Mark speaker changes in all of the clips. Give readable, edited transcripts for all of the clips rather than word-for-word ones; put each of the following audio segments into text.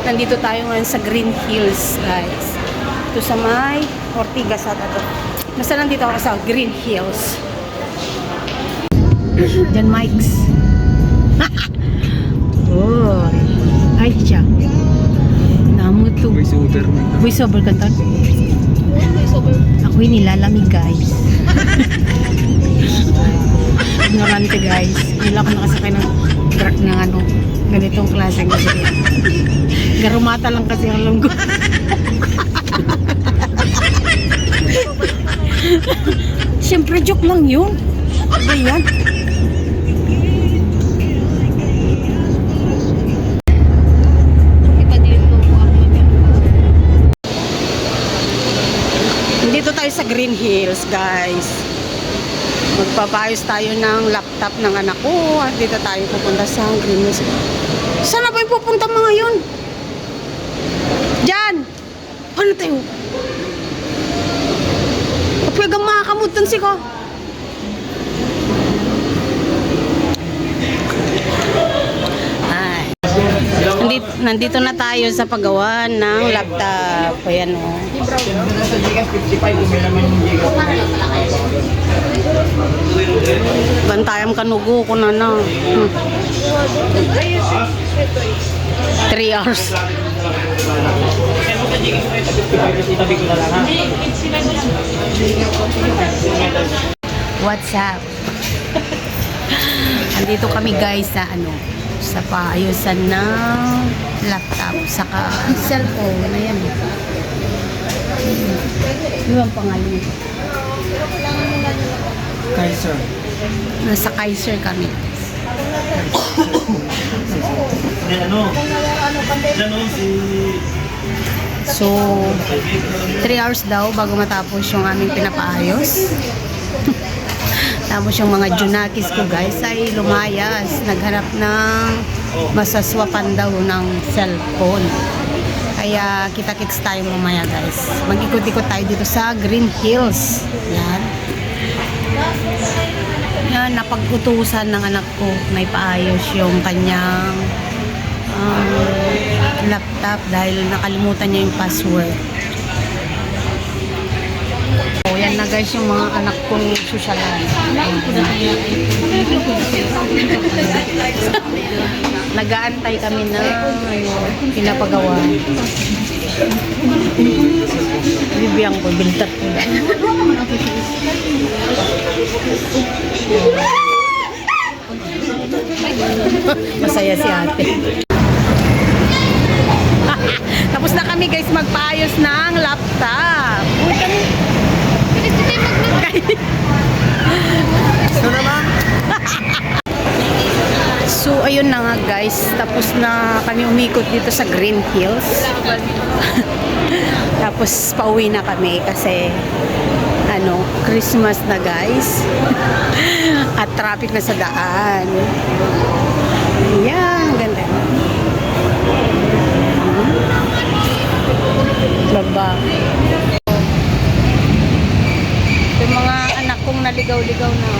Speaker 1: Nandito tayo ngayon sa Green Hills, guys. Ito sa may Ortigas ata to. Basta nandito ako sa Green Hills. Diyan, Mike's. Oh. Ay, siya. Namo to. Voice over ka to? Ako'y nilalamig, guys. Ignorante, guys. Wala ko nakasakay ng truck ng ano. Ganitong klaseng gabi. Garumata lang kasi alam ko. Siyempre, joke lang yun. Ano yan? Dito tayo sa Green Hills, guys. Magpapayos tayo ng laptop ng anak ko. At dito tayo pupunta sa Green Hills. Saan na ba yung pupunta mga yun? Diyan! Ano tayo? Kapag makakamutan si ko. Ay. Nandito na tayo sa paggawa ng laptop. Ayan o. Bantayam kanugo ko na na. 3 hours. What's up? Andito kami guys sa ano, sa paayusan ng laptop saka cellphone na yan. Ano ang pangalan?
Speaker 2: Kaiser.
Speaker 1: Nasa Kaiser kami. So, 3 hours daw bago matapos yung aming pinapaayos. Tapos yung mga junakis ko guys ay lumayas. Naghanap ng masaswapan daw ng cellphone. Kaya kita-kits tayo mamaya guys. Mag-ikot-ikot tayo dito sa Green Hills. Yan. Yan, napag-utusan ng anak ko na ipaayos yung kanyang laptop dahil nakalimutan niya yung password. So, yan na guys yung mga anak kong socialize. Nag-aantay kami na pinapagawa. Bibiyang ko, biltat ko. Masaya si ate. Tapos na kami guys magpaayos ng laptop. So ayun na nga guys, tapos na kami umikot dito sa Green Hills. Tapos pauwi na kami kasi ano, Christmas na guys. At traffic na sa daan. Yan, ganda. Baba. Yung mga anak kong naligaw-ligaw na.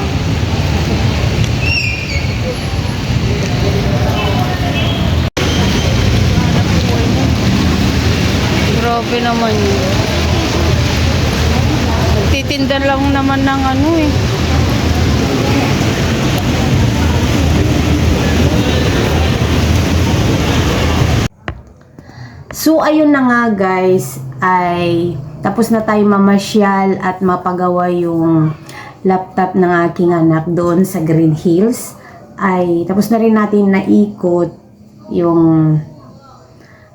Speaker 1: Grabe naman yun. Nagtitinda lang naman ng ano eh. So ayun na nga guys, ay tapos na tayo mamasyal at mapagawa yung laptop ng aking anak doon sa Green Hills. Ay tapos na rin natin naikot yung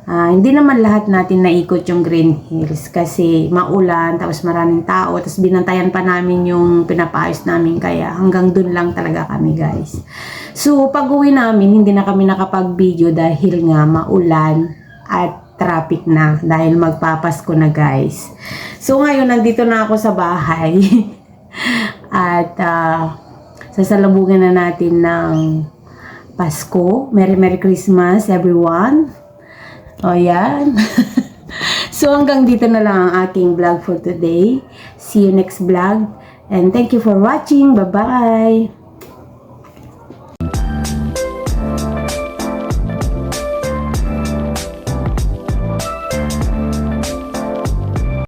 Speaker 1: hindi naman lahat natin naikot yung Green Hills kasi maulan, tapos maraming tao, tapos binantayan pa namin yung pinapaayos namin, kaya hanggang dun lang talaga kami guys. So pag uwi namin, hindi na kami nakapag-video dahil nga maulan at traffic na dahil magpapasko na guys. So ngayon nandito na ako sa bahay at sasalubungin na natin ng Pasko. Merry Christmas everyone. O yan. So hanggang dito na lang ang aking vlog for today. See you next vlog and thank you for watching. Bye bye.